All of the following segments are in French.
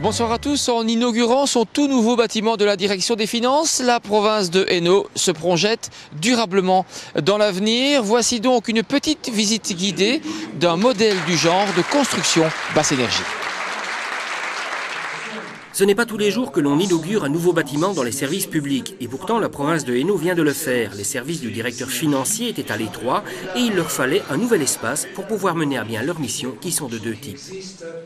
Bonsoir à tous. En inaugurant son tout nouveau bâtiment de la direction des finances, la province de Hainaut se projette durablement dans l'avenir. Voici donc une petite visite guidée d'un modèle du genre de construction basse énergie. Ce n'est pas tous les jours que l'on inaugure un nouveau bâtiment dans les services publics. Et pourtant, la province de Hainaut vient de le faire. Les services du directeur financier étaient à l'étroit et il leur fallait un nouvel espace pour pouvoir mener à bien leurs missions qui sont de deux types.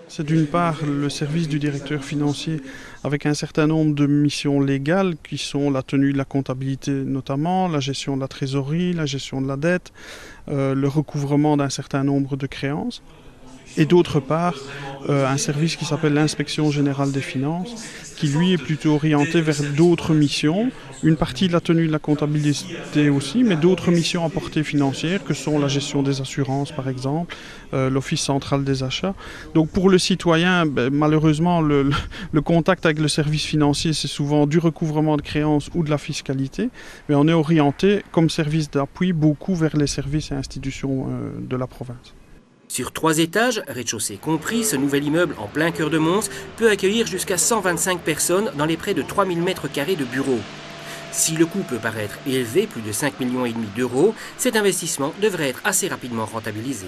C'est d'une part le service du directeur financier avec un certain nombre de missions légales qui sont la tenue de la comptabilité notamment, la gestion de la trésorerie, la gestion de la dette, le recouvrement d'un certain nombre de créances. Et d'autre part, un service qui s'appelle l'inspection générale des finances, qui lui est plutôt orienté vers d'autres missions, une partie de la tenue de la comptabilité aussi, mais d'autres missions à portée financière, que sont la gestion des assurances par exemple, l'office central des achats. Donc pour le citoyen, malheureusement, le contact avec le service financier, c'est souvent du recouvrement de créances ou de la fiscalité, mais on est orienté comme service d'appui beaucoup vers les services et institutions de la province. Sur 3 étages, rez-de-chaussée compris, ce nouvel immeuble en plein cœur de Mons peut accueillir jusqu'à 125 personnes dans les près de 3000 m² de bureaux. Si le coût peut paraître élevé, plus de 5,5 millions d'euros, cet investissement devrait être assez rapidement rentabilisé.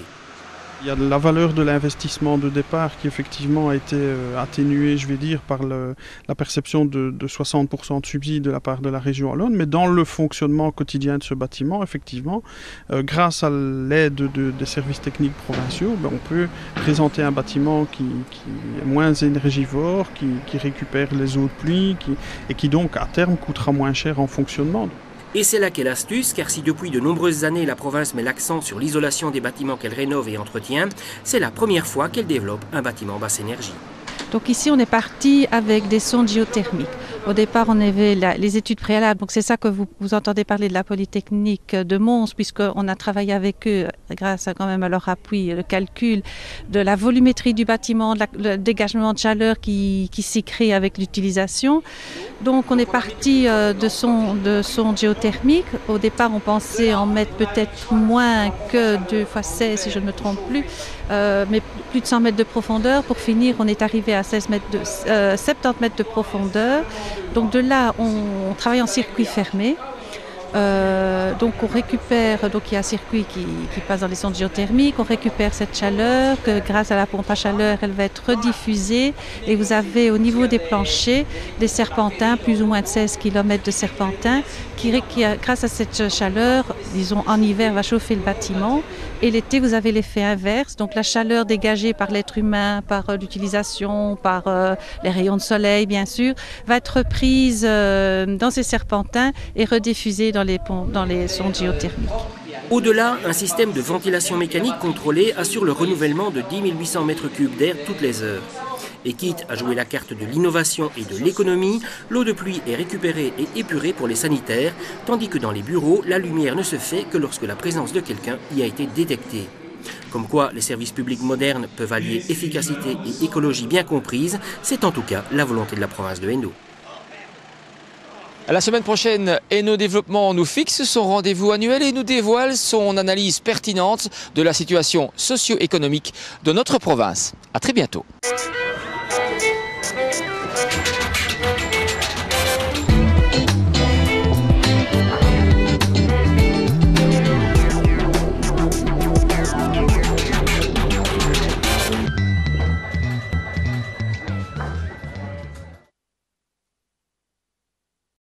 Il y a la valeur de l'investissement de départ qui effectivement a été atténuée, je vais dire, par la perception de 60% de subsides de la part de la région wallonne. Mais dans le fonctionnement quotidien de ce bâtiment, effectivement, grâce à l'aide des services techniques provinciaux, on peut présenter un bâtiment qui est moins énergivore, qui récupère les eaux de pluie et qui donc à terme coûtera moins cher en fonctionnement. Et c'est là qu'est l'astuce, car si depuis de nombreuses années la province met l'accent sur l'isolation des bâtiments qu'elle rénove et entretient, c'est la première fois qu'elle développe un bâtiment basse énergie. Donc ici, on est parti avec des sondes géothermiques. Au départ, on avait les études préalables. Donc c'est ça que vous entendez parler de la Polytechnique de Mons, puisqu'on a travaillé avec eux, grâce quand même à leur appui, le calcul de la volumétrie du bâtiment, le dégagement de chaleur qui s'y crée avec l'utilisation. Donc on est parti de sondes géothermiques. Au départ, on pensait en mettre peut-être moins que 2 x 16, si je ne me trompe plus, mais plus de 100 mètres de profondeur. Pour finir, on est arrivé à 70 mètres de profondeur. Donc de là, on travaille en circuit fermé. Donc on récupère, donc il y a un circuit qui passe dans les sondes géothermiques, on récupère cette chaleur, que grâce à la pompe à chaleur, elle va être rediffusée et vous avez au niveau des planchers des serpentins, plus ou moins de 16 km de serpentins, qui grâce à cette chaleur, disons en hiver, va chauffer le bâtiment et l'été vous avez l'effet inverse, donc la chaleur dégagée par l'être humain, par l'utilisation, par les rayons de soleil bien sûr, va être reprise dans ces serpentins et rediffusée dans les sondes géothermiques. Au-delà, un système de ventilation mécanique contrôlée assure le renouvellement de 10 800 m³ d'air toutes les heures. Et quitte à jouer la carte de l'innovation et de l'économie, l'eau de pluie est récupérée et épurée pour les sanitaires, tandis que dans les bureaux, la lumière ne se fait que lorsque la présence de quelqu'un y a été détectée. Comme quoi, les services publics modernes peuvent allier efficacité et écologie bien comprises, c'est en tout cas la volonté de la province de Hainaut. La semaine prochaine, Hainaut Développement nous fixe son rendez-vous annuel et nous dévoile son analyse pertinente de la situation socio-économique de notre province. À très bientôt.